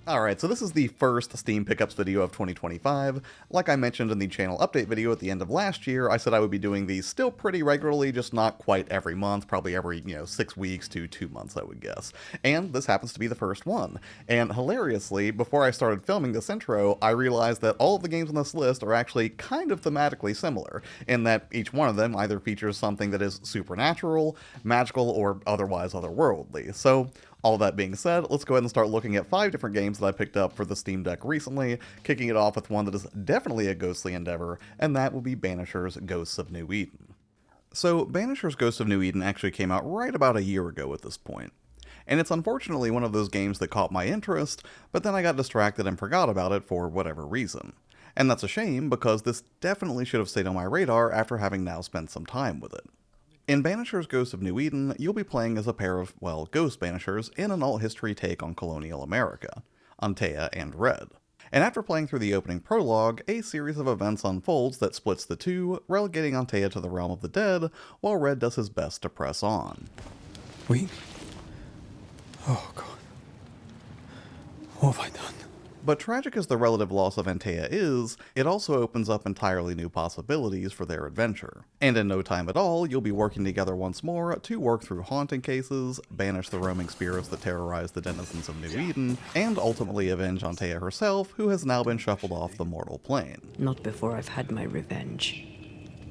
Alright, so this is the first Steam Pickups video of 2025. Like I mentioned in the channel update video at the end of last year, I said I would be doing these still pretty regularly, just not quite every month, probably every, 6 weeks to 2 months, I would guess. And this happens to be the first one. And hilariously, before I started filming this intro, I realized that all of the games on this list are actually kind of thematically similar, in that each one of them either features something that is supernatural, magical, or otherwise otherworldly. So, all that being said, let's go ahead and start looking at 5 different games that I picked up for the Steam Deck recently, kicking it off with one that is definitely a ghostly endeavor, and that will be Banishers Ghosts of New Eden. So, Banishers Ghosts of New Eden actually came out right about a year ago at this point. And it's unfortunately one of those games that caught my interest, but then I got distracted and forgot about it for whatever reason. And that's a shame, because this definitely should have stayed on my radar after having now spent some time with it. In Banishers Ghosts of New Eden, you'll be playing as a pair of, well, ghost banishers in an alt-history take on colonial America, Antea and Red. And after playing through the opening prologue, a series of events unfolds that splits the two, relegating Antea to the realm of the dead, while Red does his best to press on. Weak? Oh god. What have I done? But tragic as the relative loss of Antea is, it also opens up entirely new possibilities for their adventure. And in no time at all, you'll be working together once more to work through haunting cases, banish the roaming spirits that terrorize the denizens of New Eden, and ultimately avenge Antea herself, who has now been shuffled off the mortal plane. Not before I've had my revenge.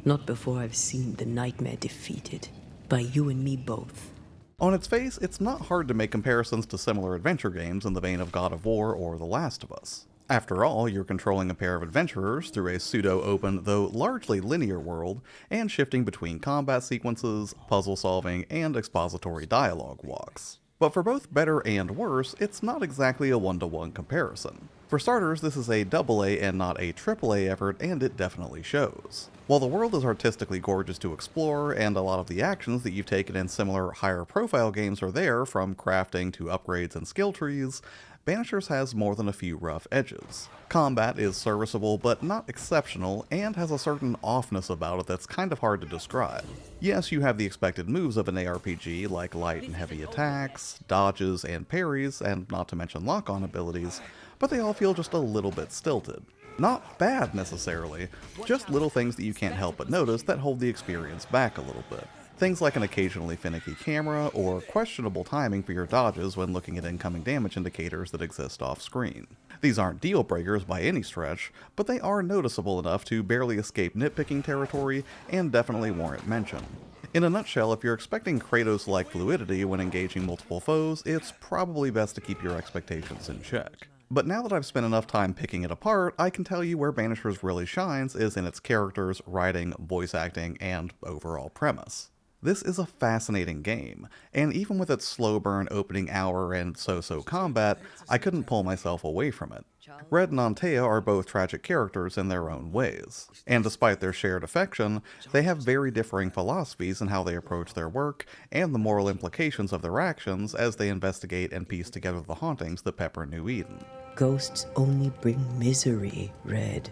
Not before I've seen the nightmare defeated. By you and me both. On its face, it's not hard to make comparisons to similar adventure games in the vein of God of War or The Last of Us. After all, you're controlling a pair of adventurers through a pseudo-open, though largely linear world, and shifting between combat sequences, puzzle solving, and expository dialogue walks. But for both better and worse, it's not exactly a one-to-one comparison. For starters, this is a AA and not a AAA effort, and it definitely shows. While the world is artistically gorgeous to explore, and a lot of the actions that you've taken in similar higher profile games are there, from crafting to upgrades and skill trees, Banishers has more than a few rough edges. Combat is serviceable but not exceptional, and has a certain offness about it that's kind of hard to describe. Yes, you have the expected moves of an ARPG like light and heavy attacks, dodges and parries, and not to mention lock-on abilities, but they all feel just a little bit stilted. Not bad necessarily, just little things that you can't help but notice that hold the experience back a little bit. Things like an occasionally finicky camera, or questionable timing for your dodges when looking at incoming damage indicators that exist off-screen. These aren't deal breakers by any stretch, but they are noticeable enough to barely escape nitpicking territory and definitely warrant mention. In a nutshell, if you're expecting Kratos-like fluidity when engaging multiple foes, it's probably best to keep your expectations in check. But now that I've spent enough time picking it apart, I can tell you where Banishers really shines is in its characters, writing, voice acting, and overall premise. This is a fascinating game, and even with its slow burn opening hour and so-so combat, I couldn't pull myself away from it. Red and Antea are both tragic characters in their own ways, and despite their shared affection, they have very differing philosophies in how they approach their work, and the moral implications of their actions as they investigate and piece together the hauntings that pepper New Eden. Ghosts only bring misery, Red.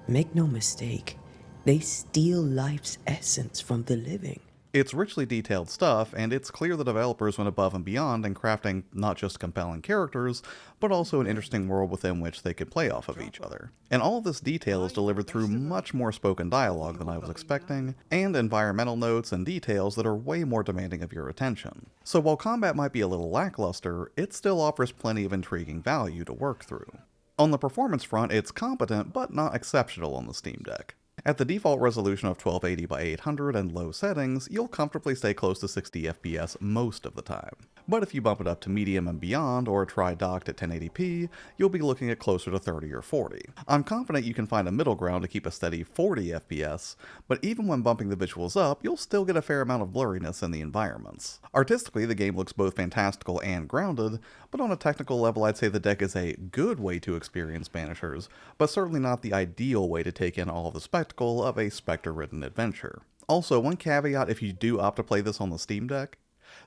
Make no mistake, they steal life's essence from the living. It's richly detailed stuff, and it's clear the developers went above and beyond in crafting not just compelling characters, but also an interesting world within which they could play off of each other. And all of this detail is delivered through much more spoken dialogue than I was expecting, and environmental notes and details that are way more demanding of your attention. So while combat might be a little lackluster, it still offers plenty of intriguing value to work through. On the performance front, it's competent, but not exceptional on the Steam Deck. At the default resolution of 1280 by 800 and low settings, you'll comfortably stay close to 60 FPS most of the time. But if you bump it up to medium and beyond, or try docked at 1080p, you'll be looking at closer to 30 or 40. I'm confident you can find a middle ground to keep a steady 40 FPS, but even when bumping the visuals up, you'll still get a fair amount of blurriness in the environments. Artistically, the game looks both fantastical and grounded, but on a technical level I'd say the deck is a good way to experience Banishers, but certainly not the ideal way to take in all of the spectacle of a Spectre-ridden adventure. Also, one caveat if you do opt to play this on the Steam Deck,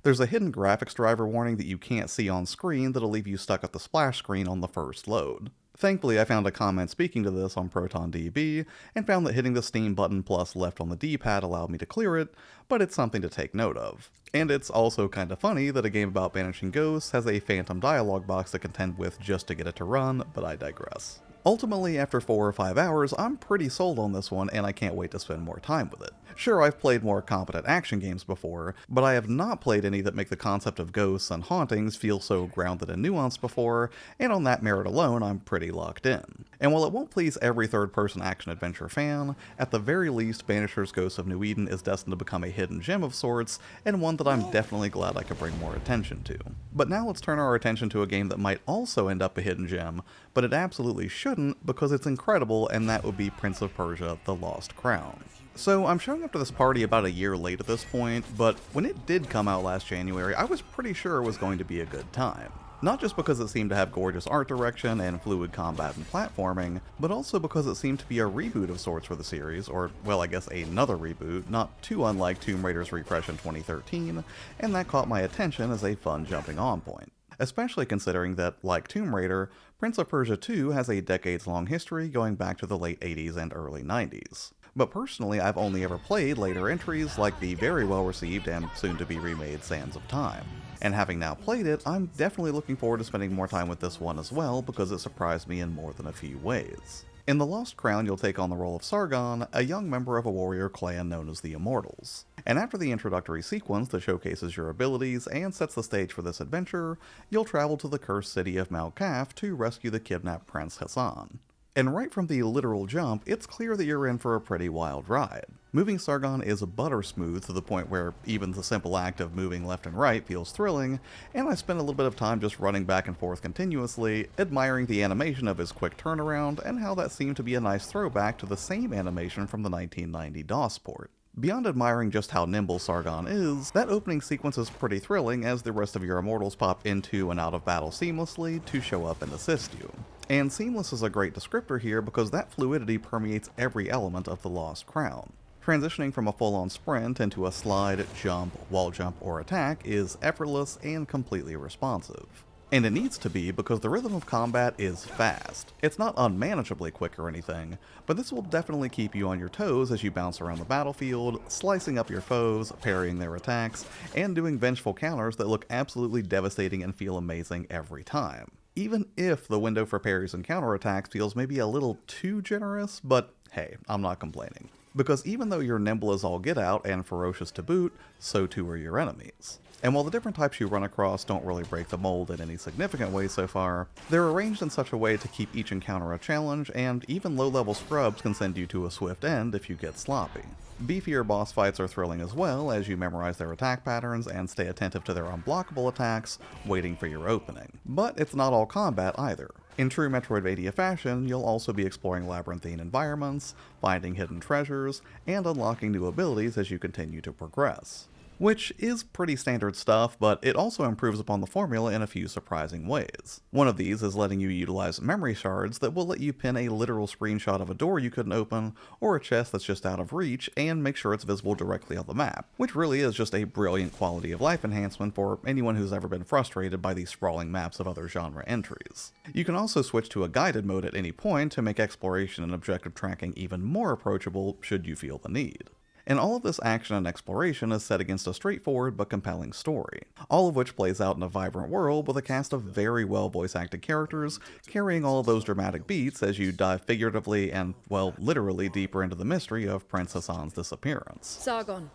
there's a hidden graphics driver warning that you can't see on screen that'll leave you stuck at the splash screen on the first load. Thankfully, I found a comment speaking to this on ProtonDB, and found that hitting the Steam button plus left on the D-pad allowed me to clear it, but it's something to take note of. And it's also kinda funny that a game about banishing ghosts has a phantom dialogue box to contend with just to get it to run, but I digress. Ultimately, after 4 or 5 hours, I'm pretty sold on this one, and I can't wait to spend more time with it. Sure, I've played more competent action games before, but I have not played any that make the concept of ghosts and hauntings feel so grounded and nuanced before, and on that merit alone, I'm pretty locked in. And while it won't please every third-person action-adventure fan, at the very least, Banishers Ghosts of New Eden is destined to become a hidden gem of sorts, and one that I'm definitely glad I could bring more attention to. But now let's turn our attention to a game that might also end up a hidden gem, but it absolutely shouldn't because it's incredible, and that would be Prince of Persia: The Lost Crown. So I'm showing up to this party about a year late at this point, but when it did come out last January, I was pretty sure it was going to be a good time. Not just because it seemed to have gorgeous art direction and fluid combat and platforming, but also because it seemed to be a reboot of sorts for the series, or, well, I guess another reboot, not too unlike Tomb Raider's refresh in 2013, and that caught my attention as a fun jumping on point. Especially considering that, like Tomb Raider, Prince of Persia 2 has a decades-long history going back to the late 80s and early 90s. But personally, I've only ever played later entries like the very well-received and soon-to-be-remade Sands of Time. And having now played it, I'm definitely looking forward to spending more time with this one as well because it surprised me in more than a few ways. In The Lost Crown, you'll take on the role of Sargon, a young member of a warrior clan known as the Immortals. And after the introductory sequence that showcases your abilities and sets the stage for this adventure, you'll travel to the cursed city of Mount Kaf to rescue the kidnapped Prince Hassan. And right from the literal jump, it's clear that you're in for a pretty wild ride. Moving Sargon is butter smooth to the point where even the simple act of moving left and right feels thrilling, and I spent a little bit of time just running back and forth continuously, admiring the animation of his quick turnaround and how that seemed to be a nice throwback to the same animation from the 1990 DOS port. Beyond admiring just how nimble Sargon is, that opening sequence is pretty thrilling as the rest of your immortals pop into and out of battle seamlessly to show up and assist you. And seamless is a great descriptor here because that fluidity permeates every element of the Lost Crown. Transitioning from a full-on sprint into a slide, jump, wall jump, or attack is effortless and completely responsive. And it needs to be because the rhythm of combat is fast. It's not unmanageably quick or anything, but this will definitely keep you on your toes as you bounce around the battlefield, slicing up your foes, parrying their attacks, and doing vengeful counters that look absolutely devastating and feel amazing every time. Even if the window for parries and counterattacks feels maybe a little too generous, but hey, I'm not complaining. Because even though you're nimble as all get out and ferocious to boot, so too are your enemies. And while the different types you run across don't really break the mold in any significant way so far, they're arranged in such a way to keep each encounter a challenge, and even low-level scrubs can send you to a swift end if you get sloppy. Beefier boss fights are thrilling as well as you memorize their attack patterns and stay attentive to their unblockable attacks, waiting for your opening. But it's not all combat either. In true Metroidvania fashion, you'll also be exploring labyrinthine environments, finding hidden treasures, and unlocking new abilities as you continue to progress. Which is pretty standard stuff, but it also improves upon the formula in a few surprising ways. One of these is letting you utilize memory shards that will let you pin a literal screenshot of a door you couldn't open, or a chest that's just out of reach, and make sure it's visible directly on the map, which really is just a brilliant quality of life enhancement for anyone who's ever been frustrated by the sprawling maps of other genre entries. You can also switch to a guided mode at any point to make exploration and objective tracking even more approachable should you feel the need. And all of this action and exploration is set against a straightforward but compelling story, all of which plays out in a vibrant world with a cast of very well voice-acted characters carrying all of those dramatic beats as you dive figuratively and, well, literally deeper into the mystery of Prince Hassan's disappearance. Sargon,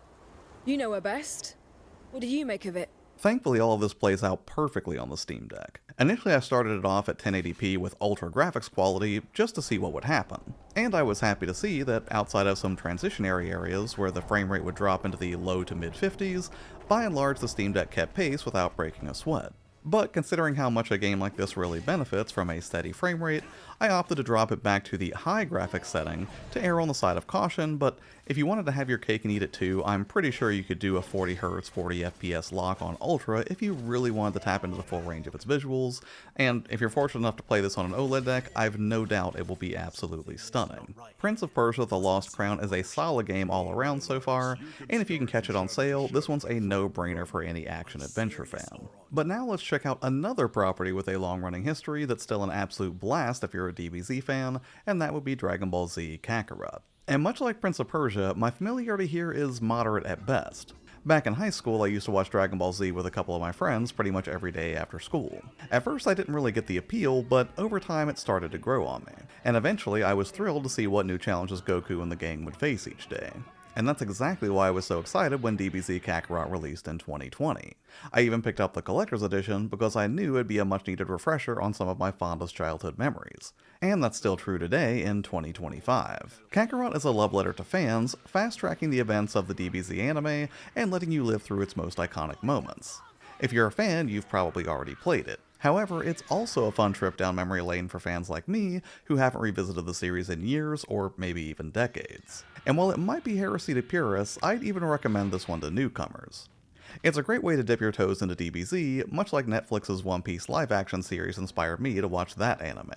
you know her best. What do you make of it? Thankfully, all of this plays out perfectly on the Steam Deck. Initially, I started it off at 1080p with ultra graphics quality just to see what would happen. And I was happy to see that outside of some transitionary areas where the frame rate would drop into the low to mid 50s, by and large the Steam Deck kept pace without breaking a sweat. But considering how much a game like this really benefits from a steady frame rate, I opted to drop it back to the high graphics setting to err on the side of caution, but if you wanted to have your cake and eat it too, I'm pretty sure you could do a 40Hz 40fps lock on Ultra if you really wanted to tap into the full range of its visuals, and if you're fortunate enough to play this on an OLED deck, I've no doubt it will be absolutely stunning. Prince of Persia: The Lost Crown is a solid game all around so far, and if you can catch it on sale, this one's a no-brainer for any action-adventure fan. But now let's check check out another property with a long-running history that's still an absolute blast if you're a DBZ fan, and that would be Dragon Ball Z Kakarot. And much like Prince of Persia, my familiarity here is moderate at best. Back in high school, I used to watch Dragon Ball Z with a couple of my friends pretty much every day after school. At first, I didn't really get the appeal, but over time it started to grow on me. And eventually, I was thrilled to see what new challenges Goku and the gang would face each day. And that's exactly why I was so excited when DBZ Kakarot released in 2020. I even picked up the collector's edition because I knew it'd be a much needed refresher on some of my fondest childhood memories. And that's still true today in 2025. Kakarot is a love letter to fans, fast-tracking the events of the DBZ anime and letting you live through its most iconic moments. If you're a fan, you've probably already played it. However, it's also a fun trip down memory lane for fans like me who haven't revisited the series in years or maybe even decades. And while it might be heresy to purists, I'd even recommend this one to newcomers. It's a great way to dip your toes into DBZ, much like Netflix's One Piece live-action series inspired me to watch that anime.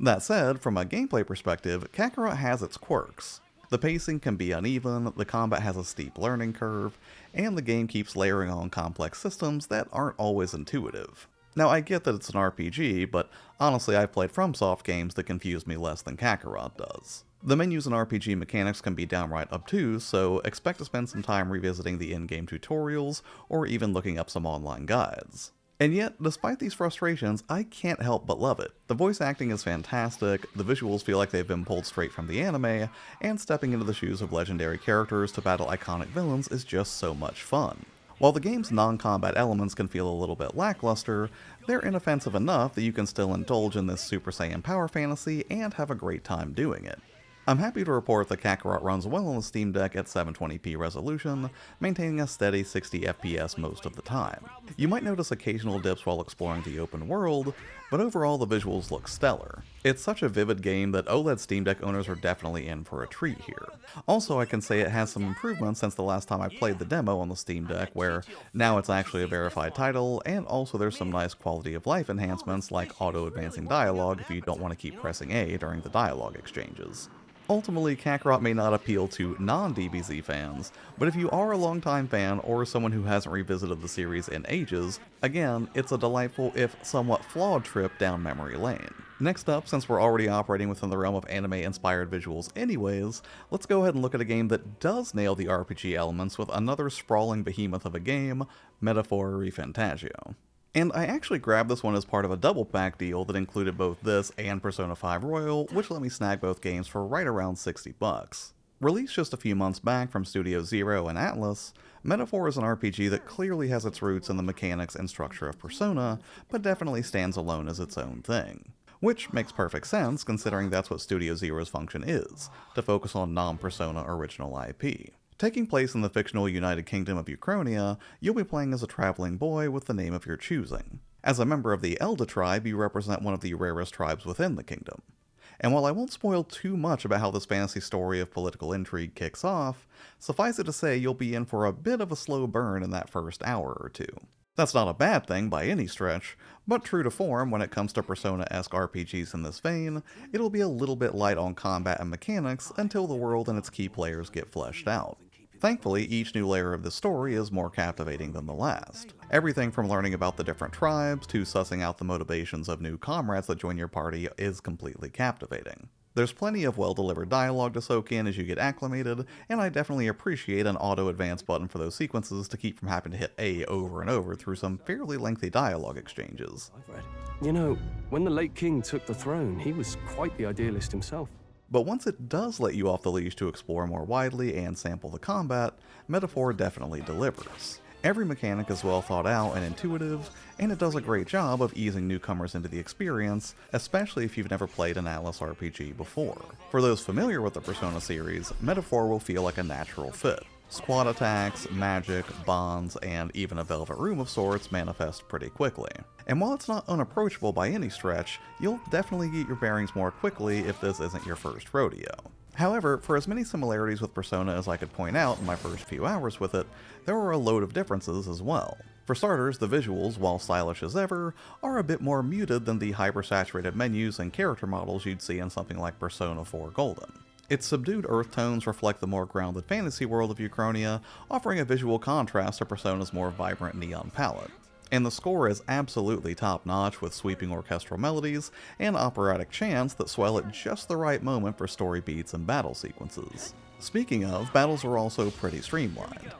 That said, from a gameplay perspective, Kakarot has its quirks. The pacing can be uneven, the combat has a steep learning curve, and the game keeps layering on complex systems that aren't always intuitive. Now, I get that it's an RPG, but honestly I've played FromSoft games that confuse me less than Kakarot does. The menus and RPG mechanics can be downright obtuse, so expect to spend some time revisiting the in-game tutorials, or even looking up some online guides. And yet, despite these frustrations, I can't help but love it. The voice acting is fantastic, the visuals feel like they've been pulled straight from the anime, and stepping into the shoes of legendary characters to battle iconic villains is just so much fun. While the game's non-combat elements can feel a little bit lackluster, they're inoffensive enough that you can still indulge in this Super Saiyan power fantasy and have a great time doing it. I'm happy to report that Kakarot runs well on the Steam Deck at 720p resolution, maintaining a steady 60 FPS most of the time. You might notice occasional dips while exploring the open world, but overall the visuals look stellar. It's such a vivid game that OLED Steam Deck owners are definitely in for a treat here. Also, I can say it has some improvements since the last time I played the demo on the Steam Deck, where now it's actually a verified title, and also there's some nice quality of life enhancements like auto-advancing dialogue if you don't want to keep pressing A during the dialogue exchanges. Ultimately, Kakarot may not appeal to non-DBZ fans, but if you are a longtime fan or someone who hasn't revisited the series in ages, again, it's a delightful, if somewhat flawed trip down memory lane. Next up, since we're already operating within the realm of anime-inspired visuals anyways, let's go ahead and look at a game that does nail the RPG elements with another sprawling behemoth of a game, Metaphor ReFantazio. And I actually grabbed this one as part of a double pack deal that included both this and Persona 5 Royal, which let me snag both games for right around $60. Released just a few months back from Studio Zero and Atlas, Metaphor is an RPG that clearly has its roots in the mechanics and structure of Persona, but definitely stands alone as its own thing. Which makes perfect sense considering that's what Studio Zero's function is, to focus on non-Persona original IP. Taking place in the fictional United Kingdom of Uchronia, you'll be playing as a traveling boy with the name of your choosing. As a member of the Elda tribe, you represent one of the rarest tribes within the kingdom. And while I won't spoil too much about how this fantasy story of political intrigue kicks off, suffice it to say you'll be in for a bit of a slow burn in that first hour or two. That's not a bad thing by any stretch, but true to form when it comes to Persona-esque RPGs in this vein, it'll be a little bit light on combat and mechanics until the world and its key players get fleshed out. Thankfully, each new layer of the story is more captivating than the last. Everything from learning about the different tribes to sussing out the motivations of new comrades that join your party is completely captivating. There's plenty of well-delivered dialogue to soak in as you get acclimated, and I definitely appreciate an auto-advance button for those sequences to keep from having to hit A over and over through some fairly lengthy dialogue exchanges. You know, when the late king took the throne, he was quite the idealist himself. But once it does let you off the leash to explore more widely and sample the combat, Metaphor definitely delivers. Every mechanic is well thought out and intuitive, and it does a great job of easing newcomers into the experience, especially if you've never played an Atlas RPG before. For those familiar with the Persona series, Metaphor will feel like a natural fit. Squad attacks, magic, bonds, and even a velvet room of sorts manifest pretty quickly. And while it's not unapproachable by any stretch, you'll definitely get your bearings more quickly if this isn't your first rodeo. However, for as many similarities with Persona as I could point out in my first few hours with it, there are a load of differences as well. For starters, the visuals, while stylish as ever, are a bit more muted than the hyper-saturated menus and character models you'd see in something like Persona 4 Golden. Its subdued earth tones reflect the more grounded fantasy world of Uchronia, offering a visual contrast to Persona's more vibrant neon palette. And the score is absolutely top-notch with sweeping orchestral melodies and operatic chants that swell at just the right moment for story beats and battle sequences. Speaking of, battles are also pretty streamlined.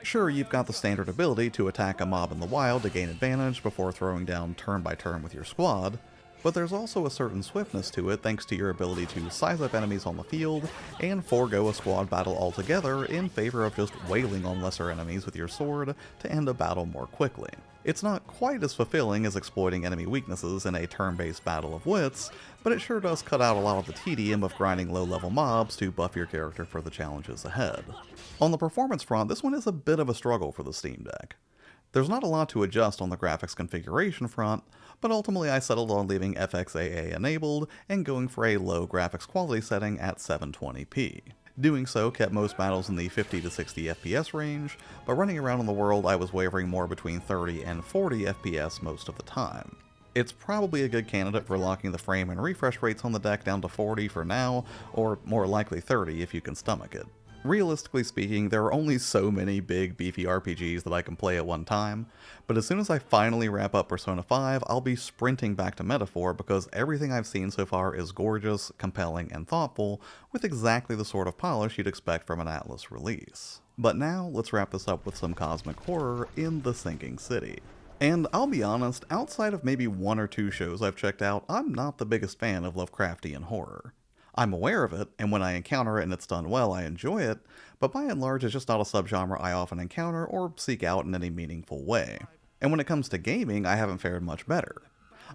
Sure, you've got the standard ability to attack a mob in the wild to gain advantage before throwing down turn by turn with your squad, but there's also a certain swiftness to it thanks to your ability to size up enemies on the field and forego a squad battle altogether in favor of just wailing on lesser enemies with your sword to end a battle more quickly. It's not quite as fulfilling as exploiting enemy weaknesses in a turn-based battle of wits, but it sure does cut out a lot of the tedium of grinding low-level mobs to buff your character for the challenges ahead. On the performance front, this one is a bit of a struggle for the Steam Deck. There's not a lot to adjust on the graphics configuration front, but ultimately I settled on leaving FXAA enabled and going for a low graphics quality setting at 720p. Doing so kept most battles in the 50 to 60 FPS range, but running around in the world I was wavering more between 30 and 40 FPS most of the time. It's probably a good candidate for locking the frame and refresh rates on the deck down to 40 for now, or more likely 30 if you can stomach it. Realistically speaking, there are only so many big, beefy RPGs that I can play at one time, but as soon as I finally wrap up Persona 5, I'll be sprinting back to Metaphor because everything I've seen so far is gorgeous, compelling, and thoughtful, with exactly the sort of polish you'd expect from an Atlas release. But now, let's wrap this up with some cosmic horror in the Sinking City. And I'll be honest, outside of maybe one or two shows I've checked out, I'm not the biggest fan of Lovecraftian horror. I'm aware of it, and when I encounter it and it's done well, I enjoy it, but by and large it's just not a subgenre I often encounter or seek out in any meaningful way. And when it comes to gaming, I haven't fared much better.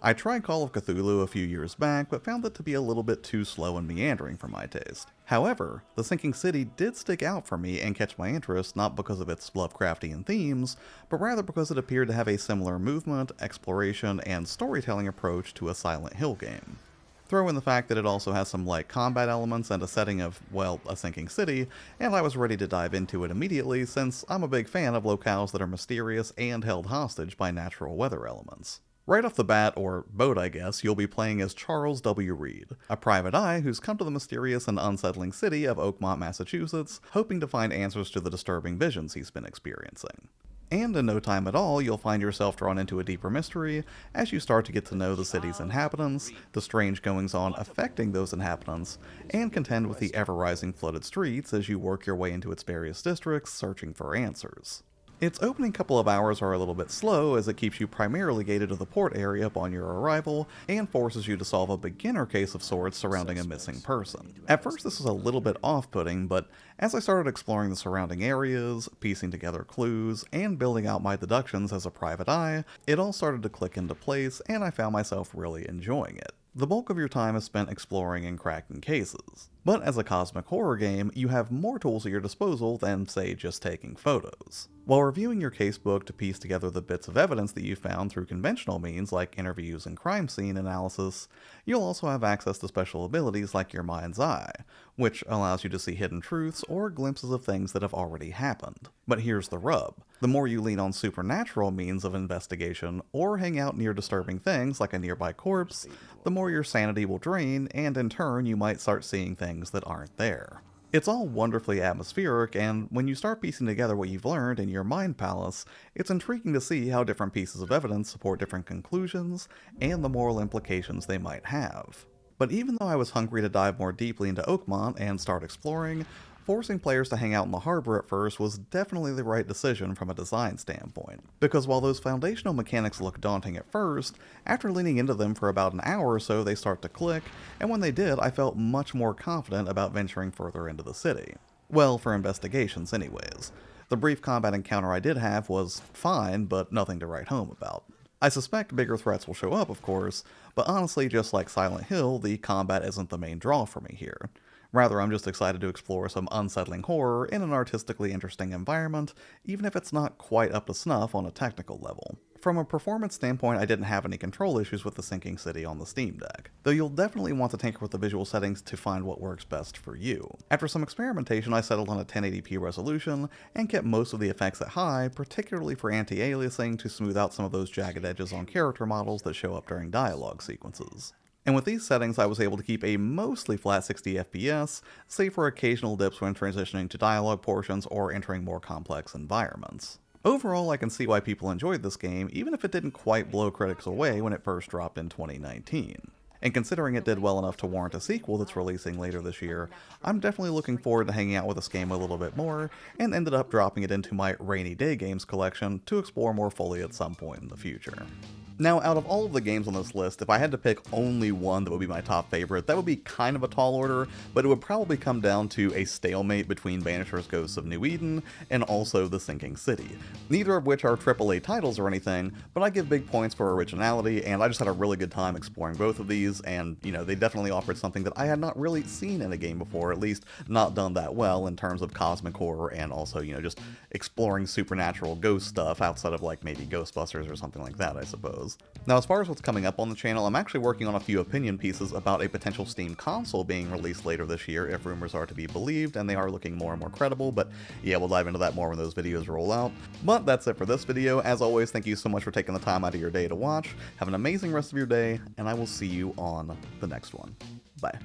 I tried Call of Cthulhu a few years back, but found it to be a little bit too slow and meandering for my taste. However, The Sinking City did stick out for me and catch my interest not because of its Lovecraftian themes, but rather because it appeared to have a similar movement, exploration, and storytelling approach to a Silent Hill game. Throw in the fact that it also has some light combat elements and a setting of, well, a sinking city, and I was ready to dive into it immediately since I'm a big fan of locales that are mysterious and held hostage by natural weather elements. Right off the bat, or boat I guess, you'll be playing as Charles W. Reed, a private eye who's come to the mysterious and unsettling city of Oakmont, Massachusetts, hoping to find answers to the disturbing visions he's been experiencing. And in no time at all, you'll find yourself drawn into a deeper mystery as you start to get to know the city's inhabitants, the strange goings-on affecting those inhabitants, and contend with the ever-rising flooded streets as you work your way into its various districts searching for answers. Its opening couple of hours are a little bit slow as it keeps you primarily gated to the port area upon your arrival and forces you to solve a beginner case of sorts surrounding a missing person. At first this was a little bit off-putting, but as I started exploring the surrounding areas, piecing together clues, and building out my deductions as a private eye, it all started to click into place and I found myself really enjoying it. The bulk of your time is spent exploring and cracking cases. But as a cosmic horror game, you have more tools at your disposal than, say, just taking photos. While reviewing your casebook to piece together the bits of evidence that you found through conventional means like interviews and crime scene analysis, you'll also have access to special abilities like your mind's eye, which allows you to see hidden truths or glimpses of things that have already happened. But here's the rub. The more you lean on supernatural means of investigation or hang out near disturbing things like a nearby corpse, the more your sanity will drain, and in turn you might start seeing things that aren't there. It's all wonderfully atmospheric, and when you start piecing together what you've learned in your mind palace, it's intriguing to see how different pieces of evidence support different conclusions and the moral implications they might have. But even though I was hungry to dive more deeply into Oakmont and start exploring, forcing players to hang out in the harbor at first was definitely the right decision from a design standpoint. Because while those foundational mechanics look daunting at first, after leaning into them for about an hour or so they start to click, and when they did I felt much more confident about venturing further into the city. Well, for investigations anyways. The brief combat encounter I did have was fine, but nothing to write home about. I suspect bigger threats will show up, of course, but honestly, just like Silent Hill, the combat isn't the main draw for me here. Rather, I'm just excited to explore some unsettling horror in an artistically interesting environment, even if it's not quite up to snuff on a technical level. From a performance standpoint, I didn't have any control issues with the Sinking City on the Steam Deck, though you'll definitely want to tinker with the visual settings to find what works best for you. After some experimentation, I settled on a 1080p resolution and kept most of the effects at high, particularly for anti-aliasing to smooth out some of those jagged edges on character models that show up during dialogue sequences. And with these settings, I was able to keep a mostly flat 60 FPS, save for occasional dips when transitioning to dialogue portions or entering more complex environments. Overall, I can see why people enjoyed this game, even if it didn't quite blow critics away when it first dropped in 2019. And considering it did well enough to warrant a sequel that's releasing later this year, I'm definitely looking forward to hanging out with this game a little bit more, and ended up dropping it into my rainy day games collection to explore more fully at some point in the future. Now, out of all of the games on this list, if I had to pick only one that would be my top favorite, that would be kind of a tall order, but it would probably come down to a stalemate between Banishers Ghosts of New Eden and also The Sinking City. Neither of which are AAA titles or anything, but I give big points for originality, and I just had a really good time exploring both of these, and, you know, they definitely offered something that I had not really seen in a game before, at least not done that well in terms of cosmic horror, and also, you know, just exploring supernatural ghost stuff outside of, like, maybe Ghostbusters or something like that, I suppose. Now, as far as what's coming up on the channel, I'm actually working on a few opinion pieces about a potential Steam console being released later this year if rumors are to be believed, and they are looking more and more credible, but yeah, we'll dive into that more when those videos roll out. But that's it for this video. As always, thank you so much for taking the time out of your day to watch. Have an amazing rest of your day, and I will see you on the next one. Bye.